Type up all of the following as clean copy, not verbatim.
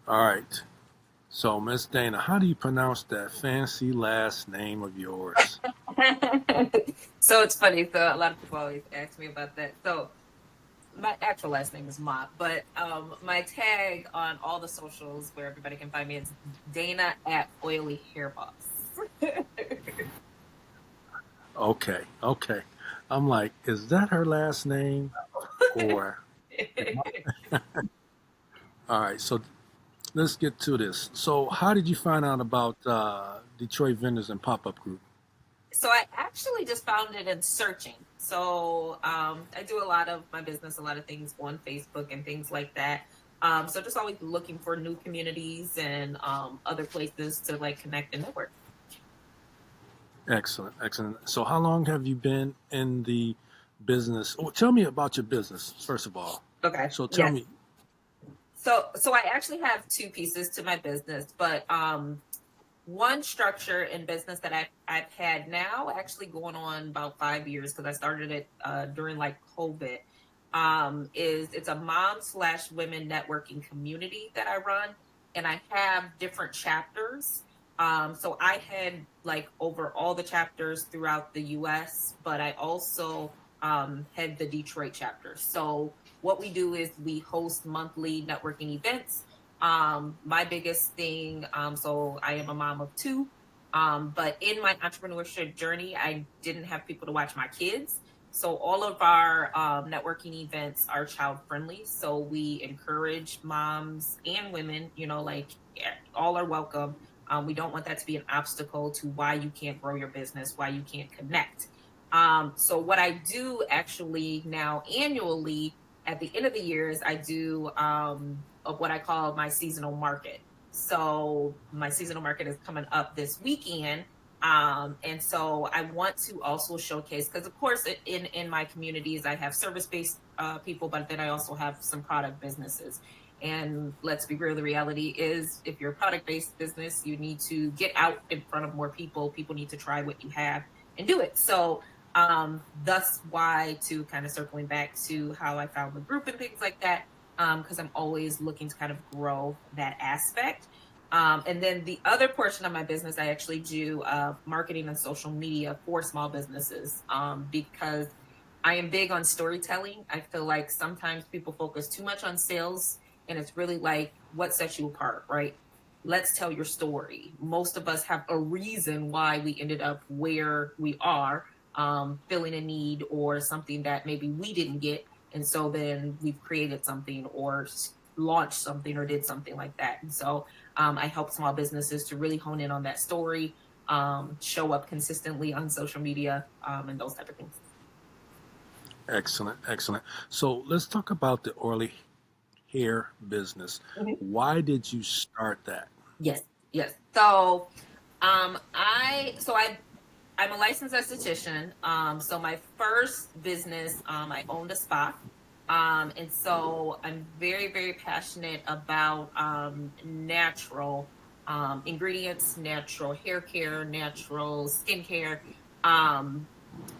All right. So, Miss Dana, how do you pronounce that fancy last name of yours? So it's funny. So a lot of people always ask me about that. So my actual last name is Mott, but my tag on all the socials where everybody can find me is Dana at Oily Hair Boss. Okay, okay. I'm like, is that her last name? Or, all right, so let's get to this. So, how did you find out about Detroit Vendors and Pop Up Group? So I actually just found it in searching. So I do a lot of my business, a lot of things on Facebook and things like that. So just always looking for new communities and other places to like connect and network. Excellent, excellent. So, how long have you been in the business? Oh, tell me about your business, first of all. Okay. So, tell Yes. me, So I actually have two pieces to my business, but one structure in business that I've had now actually going on about 5 years because I started it during like COVID. Is it's a mom slash women networking community that I run, and I have different chapters. So I had like over all the chapters throughout the US, but I also head the Detroit chapter. So what we do is we host monthly networking events. My biggest thing, so I am a mom of two, but in my entrepreneurship journey, I didn't have people to watch my kids. So all of our networking events are child friendly. So we encourage moms and women, like all are welcome. We don't want that to be an obstacle to why you can't grow your business, why you can't connect. So what I do actually now annually at the end of the years, I do of what I call my seasonal market. So my seasonal market is coming up this weekend. And so I want to also showcase because, of course, in my communities, I have service based people, but then I also have some product businesses. And let's be real, the reality is if you're a product based business, you need to get out in front of more people. People need to try what you have and do it. So thus why to kind of circling back to how I found the group and things like that, because I'm always looking to kind of grow that aspect. And then the other portion of my business, I actually do marketing and social media for small businesses because I am big on storytelling. I feel like sometimes people focus too much on sales, and it's really like what sets you apart, right? Let's tell your story. Most of us have a reason why we ended up where we are, filling a need or something that maybe we didn't get. And so then we've created something or launched something or did something like that. And so I help small businesses to really hone in on that story, show up consistently on social media, and those type of things. excellent, excellent. So, let's talk about the oily hair business. Mhm. Why did you start that? Yes, yes. So I'm a licensed esthetician. So my first business, I owned a spa. And so I'm very, very passionate about natural ingredients, natural hair care, natural skincare. Um,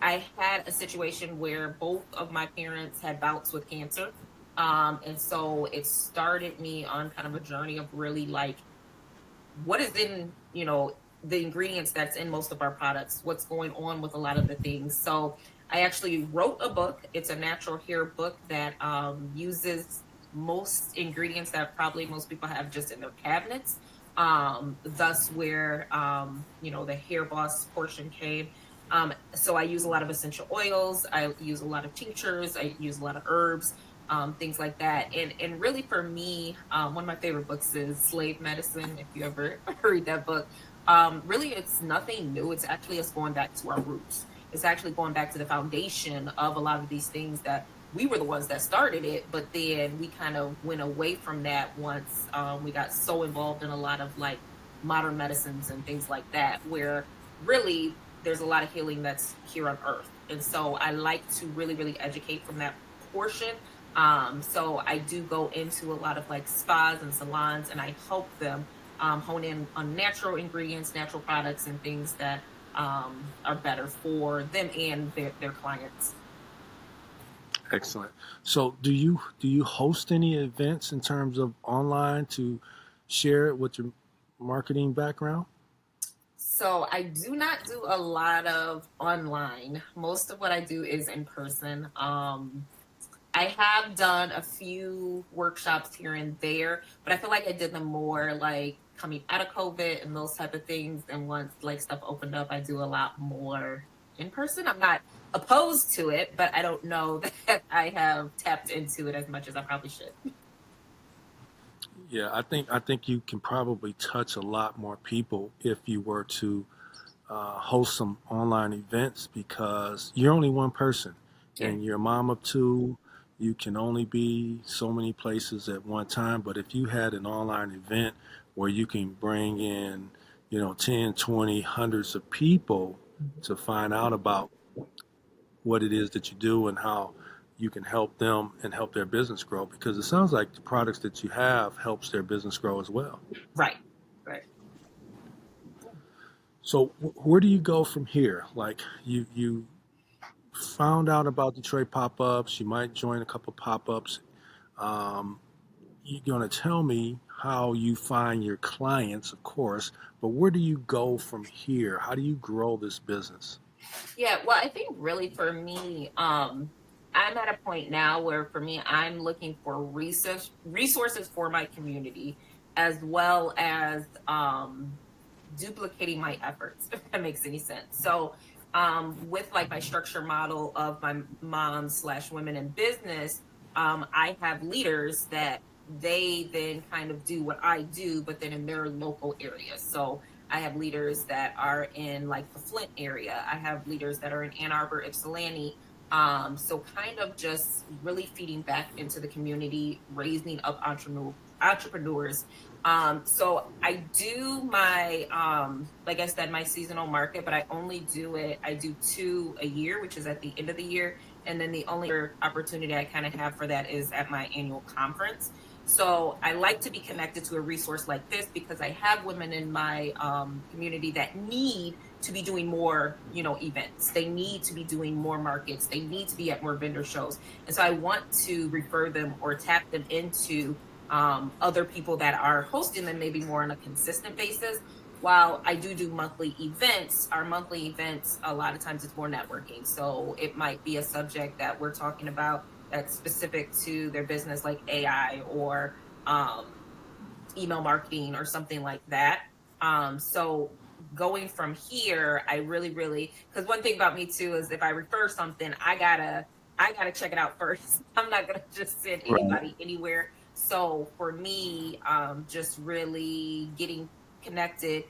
I had a situation where both of my parents had bouts with cancer. And so it started me on kind of a journey of really like what is in the ingredients that's in most of our products, what's going on with a lot of the things. So I actually wrote a book. It's a natural hair book that uses most ingredients that probably most people have just in their cabinets. Thus where the hair boss portion came. So I use a lot of essential oils, I use a lot of tinctures, I use a lot of herbs, things like that. And really for me, one of my favorite books is Slave Medicine. If you ever read that book, really it's nothing new. It's actually us going back to our roots. It's actually going back to the foundation of a lot of these things that we were the ones that started it, but then we kind of went away from that once we got so involved in a lot of like modern medicines and things like that, where really there's a lot of healing that's here on earth. And so I like to really, really educate from that portion. So I do go into a lot of like spas and salons, and I help them hone in on natural ingredients, natural products, and things that are better for them and their clients. Excellent. So, do you host any events in terms of online to share it with your marketing background? So I do not do a lot of online. Most of what I do is in person. I have done a few workshops here and there, but I feel like I did them more like coming out of COVID and those type of things. And once like stuff opened up, I do a lot more in person. I'm not opposed to it, but I don't know that I have tapped into it as much as I probably should. Yeah, I think you can probably touch a lot more people if you were to host some online events because you're only one person Yeah. and you're a mom of two. You can only be so many places at one time. But if you had an online event where you can bring in, 10, 20, hundreds of people to find out about what it is that you do and how you can help them and help their business grow, because it sounds like the products that you have helps their business grow as well. Right. Right. So where do you go from here? Like you found out about Detroit pop-ups, you might join a couple pop-ups. Um, you're going to tell me how you find your clients, of course, but where do you go from here? How do you grow this business? Yeah, well, I think really for me, I'm at a point now where for me, I'm looking for resources for my community as well as duplicating my efforts, if that makes any sense. So with like my structure model of my mom slash women in business, I have leaders that they then kind of do what I do, but then in their local areas. So I have leaders that are in like the Flint area. I have leaders that are in Ann Arbor, Ypsilanti. So kind of just really feeding back into the community, raising up entrepreneurs. So I do my, like I said, my seasonal market, but I only do it. I do two a year, which is at the end of the year. And then the only opportunity I kind of have for that is at my annual conference. So I like to be connected to a resource like this because I have women in my community that need to be doing more, events. They need to be doing more markets. They need to be at more vendor shows. And so I want to refer them or tap them into other people that are hosting them maybe more on a consistent basis. While I do monthly events, our monthly events, a lot of times it's more networking. So it might be a subject that we're talking about that's specific to their business, like AI or email marketing or something like that. So going from here, I really, because one thing about me too is if I refer something, I gotta check it out first. I'm not gonna just send Right. anybody anywhere. So for me, just really getting connected,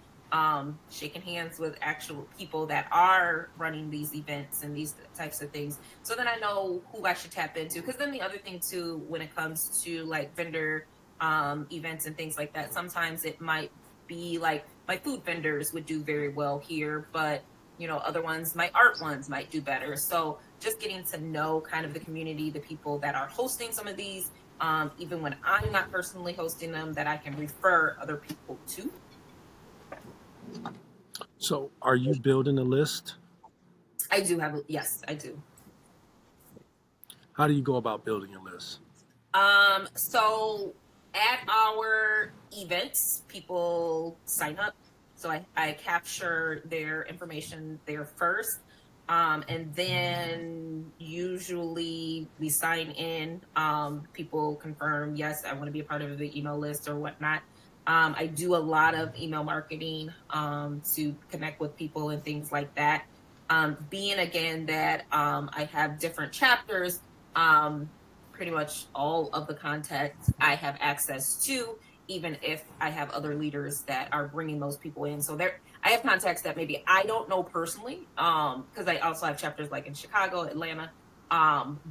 shaking hands with actual people that are running these events and these types of things, so then I know who I should tap into. Because then the other thing too, when it comes to like vendor events and things like that, sometimes it might be like my food vendors would do very well here, but other ones, my art ones might do better. So just getting to know kind of the community, the people that are hosting some of these, even when I'm not personally hosting them, that I can refer other people to. So are you building a list? I do have, yes, I do. How do you go about building a list? So at our events, people sign up. So I capture their information there first. And then usually we sign in. People confirm, yes, I want to be a part of the email list or whatnot. I do a lot of email marketing to connect with people and things like that. Being again that I have different chapters, um, pretty much all of the contacts I have access to, even if I have other leaders that are bringing those people in. So I have contacts that maybe I don't know personally, because I also have chapters like in Chicago, Atlanta,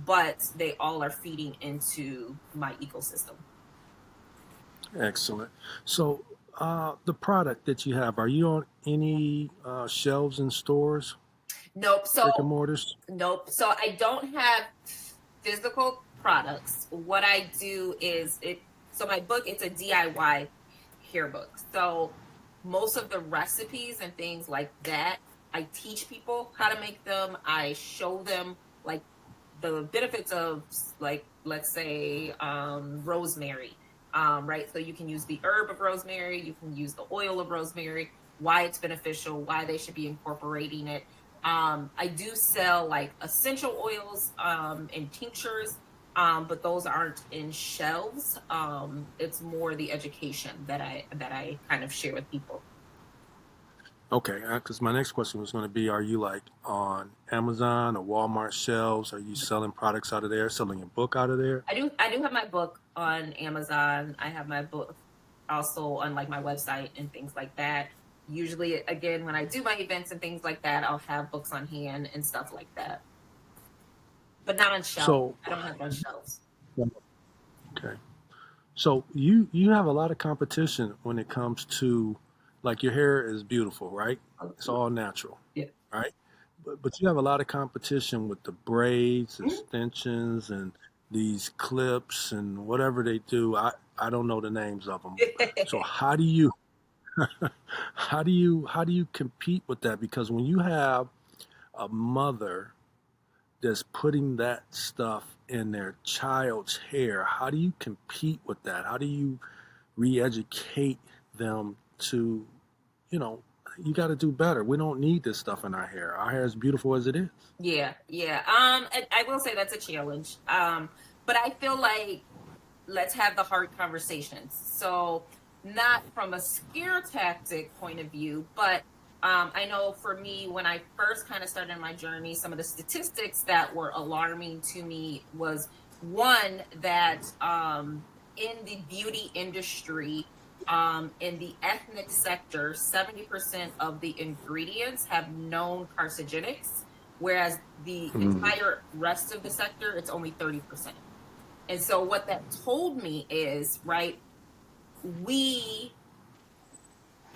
but they all are feeding into my ecosystem. Excellent. So the product that you have, are you on any shelves in stores, Nope. brick and So mortars? nope. So I don't have physical products. What I do is it. So my book, it's a DIY hair book. So most of the recipes and things like that, I teach people how to make them. I show them like the benefits of, like, let's say rosemary. right? So you can use the herb of rosemary, you can use the oil of rosemary, why it's beneficial, why they should be incorporating it. I do sell like essential oils and tinctures, but those aren't in shelves. It's more the education that I kind of share with people. Okay, because my next question was going to be, are you like on Amazon or Walmart shelves? Are you selling products out of there, selling your book out of there? I do have my book on Amazon. I have my book also on like my website and things like that. Usually again when I do my events and things like that, I'll have books on hand and stuff like that. But not on shelves. So, I don't have it on shelves. okay. So you have a lot of competition when it comes to, like, your hair is beautiful, right? Oh, It's all natural, yeah. right? But you have a lot of competition with the braids, Mhm. extensions, and these clips and whatever they do. I don't know the names of them. So how do you compete with that? Because when you have a mother that's putting that stuff in their child's hair, how do you compete with that? How do you re-educate them to, you know, you got to do better. We don't need this stuff in our hair. Our hair is beautiful as it is. Yeah, yeah. I will say that's a challenge. But I feel like let's have the hard conversations. So, not from a scare tactic point of view, but I know for me, when I first kind of started my journey, some of the statistics that were alarming to me was one that in the beauty industry, in the ethnic sector, 70% of the ingredients have known carcinogenics, whereas the Mm. entire rest of the sector, it's only 30%. And so what that told me is, right, we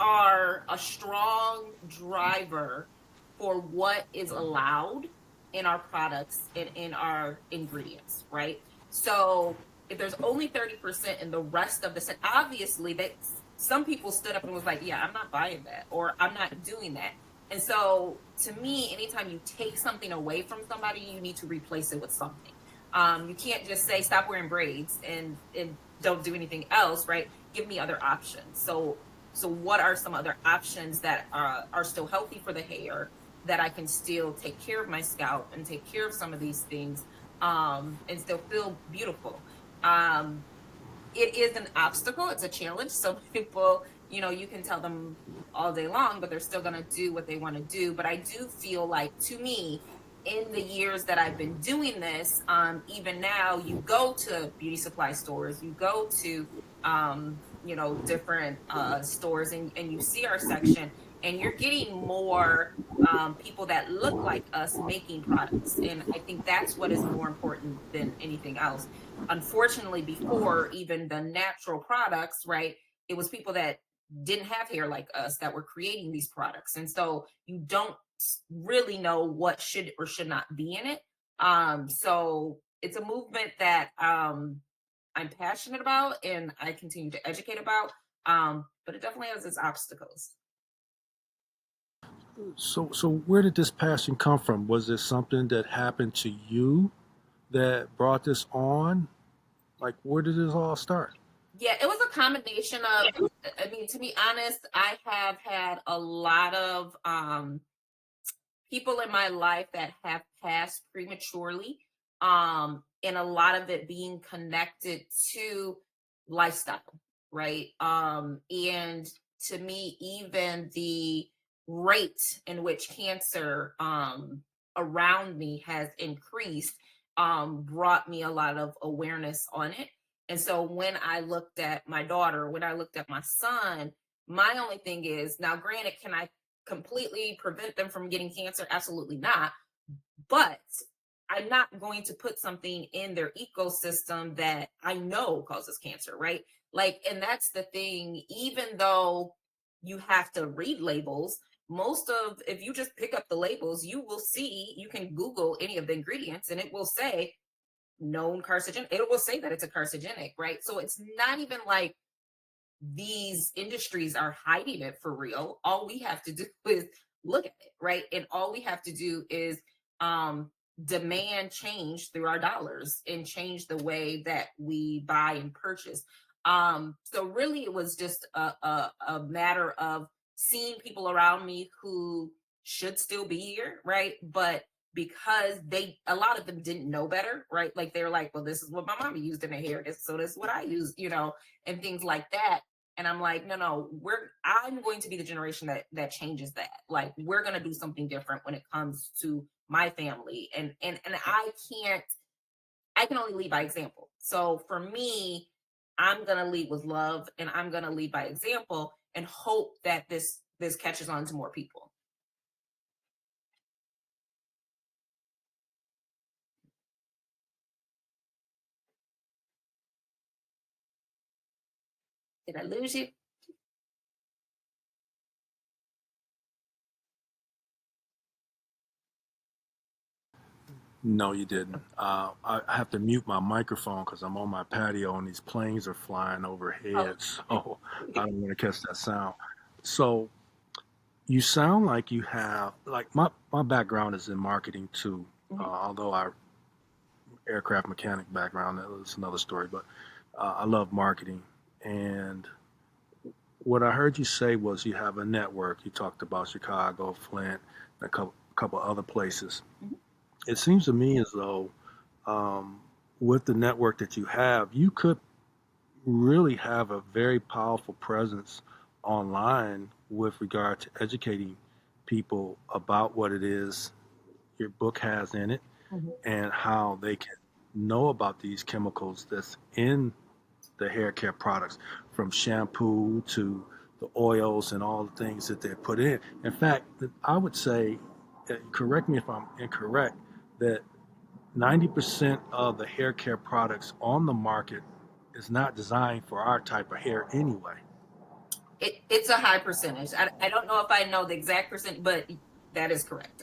are a strong driver for what is allowed in our products and in our ingredients, right? So if there's only 30% in the rest of the set, obviously that some people stood up and was like, yeah, I'm not buying that or I'm not doing that. And so to me, anytime you take something away from somebody, you need to replace it with something. You can't just say stop wearing braids and don't do anything else, right? Give me other options. So what are some other options that are still healthy for the hair that I can still take care of my scalp and take care of some of these things and still feel beautiful? Um, it is an obstacle. It's a challenge. Some people, you can tell them all day long, but they're still going to do what they want to do. But I do feel like, to me, in the years that I've been doing this, even now, you go to beauty supply stores, you go to, different stores, and you see our section, and you're getting more people that look like us making products. And I think that's what is more important than anything else. Unfortunately, before even the natural products, right, it was people that didn't have hair like us that were creating these products. And so you don't really know what should or should not be in it. So it's a movement that I'm passionate about and I continue to educate about. But it definitely has its obstacles. So where did this passion come from? Was this something that happened to you that brought this on? Like, where did this all start? Yeah, it was a combination of, I mean, to be honest, I have had a lot of people in my life that have passed prematurely, and a lot of it being connected to lifestyle, right? And to me, even the rate in which cancer around me has increased brought me a lot of awareness on it. And so when I looked at my daughter, when I looked at my son, my only thing is, now granted, can I completely prevent them from getting cancer? Absolutely not. But I'm not going to put something in their ecosystem that I know causes cancer, right? Like, and that's the thing, even though you have to read labels, if you just pick up the labels, you will see, you can Google any of the ingredients and it will say known carcinogen. It will say that it's a carcinogenic, right? So it's not even like these industries are hiding it for real. All we have to do is look at it, right? And all we have to do is um, demand change through our dollars and change the way that we buy and purchase. So really it was just a matter of seeing people around me who should still be here, right? But because a lot of them didn't know better, right? Like they were like, well, this is what my mama used in her hair, so this is what I use, and things like that. And I'm like, no, no, I'm going to be the generation that changes that. Like we're gonna do something different when it comes to my family. And I can only lead by example. So for me, I'm gonna lead with love and I'm gonna lead by example and hope that this catches on to more people. Did I lose you? No, you didn't. I have to mute my microphone because I'm on my patio and these planes are flying Oh, overhead, so I don't want to catch that sound. So you sound like you have like my background is in marketing too. mhm. Although I aircraft mechanic background, that's another story. But I love marketing, and what I heard you say was you have a network. You talked about Chicago, Flint, and a couple other places. Mhm. It seems to me as though um, with the network that you have, you could really have a very powerful presence online with regard to educating people about what it is your book has in it Mhm. and how they can know about these chemicals that's in the hair care products, from shampoo to the oils and all the things that they put in. In fact, I would say, correct me if I'm incorrect, that 90% of the hair care products on the market is not designed for our type of hair anyway. It's a high percentage. I don't know if I know the exact percent, but that is correct.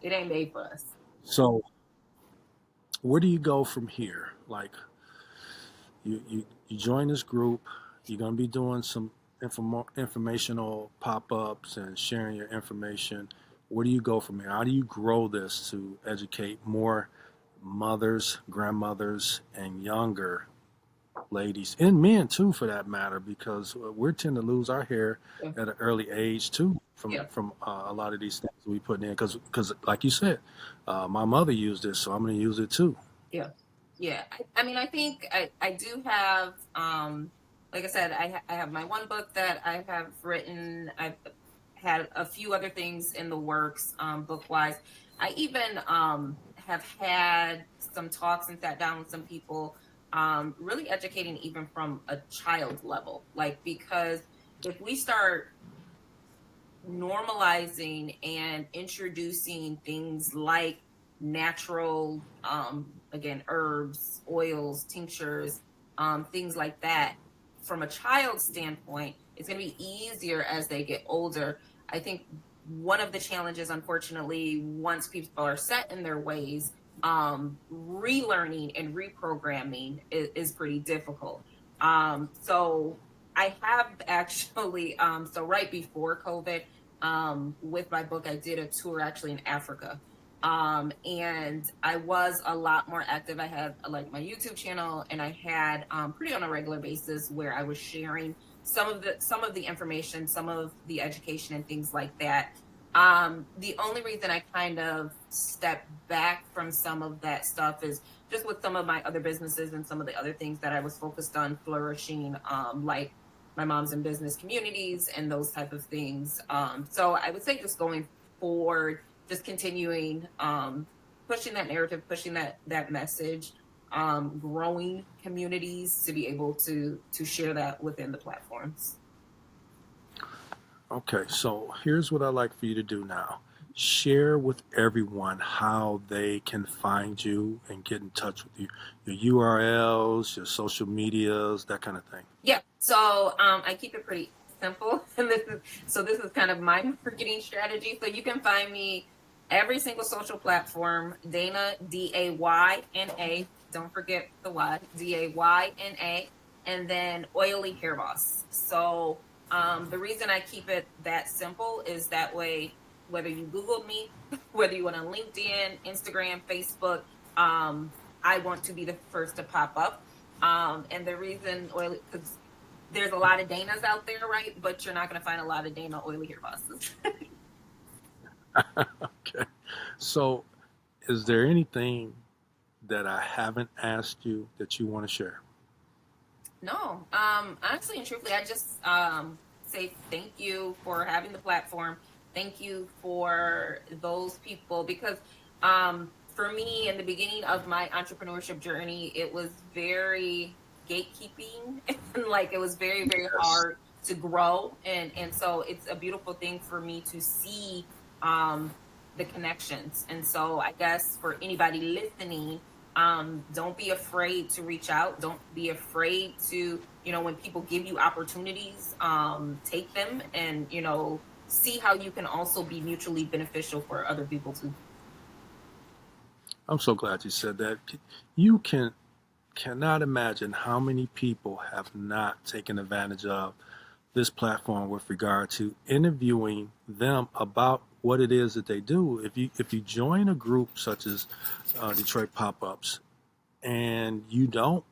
It ain't made for us. So, where do you go from here? Like, you join this group, you're going to be doing some informational pop-ups and sharing your information. Where do you go from here? How do you grow this to educate more mothers, grandmothers, and younger ladies, and men too, for that matter, because we tend to lose our hair Yeah. at an early age too Yeah. from a lot of these things we put in. Because like you said, my mother used this, so I'm going to use it too. Yeah. Yeah. I mean, I think I do have, like I said, I have my one book that I have written. I've had a few other things in the works, book wise. I even have had some talks and sat down with some people, really educating even from a child level. Like, because if we start normalizing and introducing things like natural, again, herbs, oils, tinctures, things like that from a child's standpoint, it's going to be easier as they get older. I think one of the challenges, unfortunately, once people are set in their ways, relearning and reprogramming is pretty difficult. So I have actually, so right before COVID, with my book, I did a tour actually in Africa. And I was a lot more active. I had like my YouTube channel, and I had pretty on a regular basis where I was sharing some of the information, some of the education and things like that. The only reason I kind of stepped back from some of that stuff is just with some of my other businesses and some of the other things that I was focused on flourishing, like my mom's in business communities and those type of things. So I would say just going forward, just continuing, pushing that narrative, pushing that message, growing communities to be able to share that within the platforms. Okay, so here's what I'd like for you to do now. Share with everyone how they can find you and get in touch with you. Your URLs, your social medias, that kind of thing. Yeah. So I keep it pretty simple, and this is kind of my marketing strategy. So you can find me every single social platform, Dayna, Dayna. Don't forget the Y, Dayna, and then Oily Hair Boss. So the reason I keep it that simple is that way, whether you Googled me, whether you went on LinkedIn, Instagram, Facebook, I want to be the first to pop up. And the reason oily, because there's a lot of Daynas out there, right? But you're not going to find a lot of Dayna oily hair bosses. Okay. So, is there anything that I haven't asked you that you want to share? No, honestly and truthfully, I just say thank you for having the platform. Thank you for those people because for me, in the beginning of my entrepreneurship journey, it was very gatekeeping, and like it was very very Yes. hard to grow, and so it's a beautiful thing for me to see the connections. And so I guess for anybody listening, don't be afraid to reach out, don't be afraid to, when people give you opportunities, take them, and see how you can also be mutually beneficial for other people too. I'm so glad you said that. You cannot imagine how many people have not taken advantage of this platform with regard to interviewing them about what it is that they do. If you join a group such as Detroit Pop-ups and you don't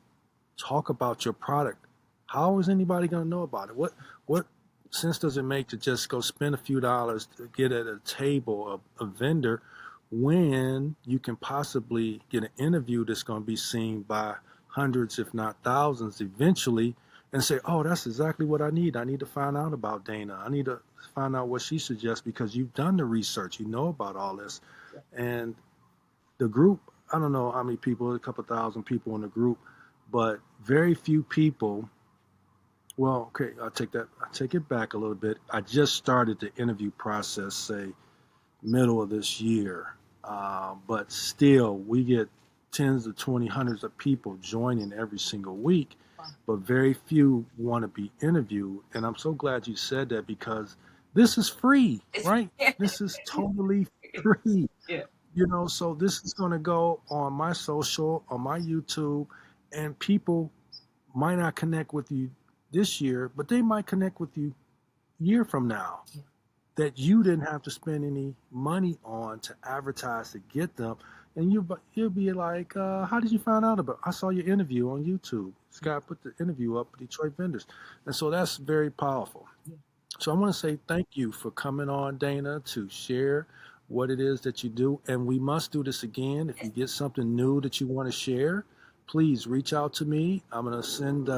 talk about your product, how is anybody going to know about it? What sense does it make to just go spend a few dollars to get at a table, a vendor, when you can possibly get an interview that's going to be seen by hundreds, if not thousands, eventually, and say, "Oh, that's exactly what I need. I need to find out about Dayna. I need to find out what she suggests because you've done the research. You know about all this." And the group, I don't know how many people, a couple thousand people in the group, but very few people. Well, okay, I'll take it back a little bit. I just started the interview process, say, middle of this year. But still, we get tens of 20, hundreds of people joining every single week, but very few want to be interviewed. And I'm so glad you said that because this is free, right? This is totally free. Yeah. So this is going to go on my social, on my YouTube, and people might not connect with you this year, but they might connect with you year from now that you didn't have to spend any money on to advertise to get them. And you'll be like, how did you find out about? I saw your interview on YouTube. Scott put the interview up with Detroit vendors, and so that's very powerful. So I want to say thank you for coming on, Dayna, to share what it is that you do. And we must do this again. If you get something new that you want to share, please reach out to me. I'm going to send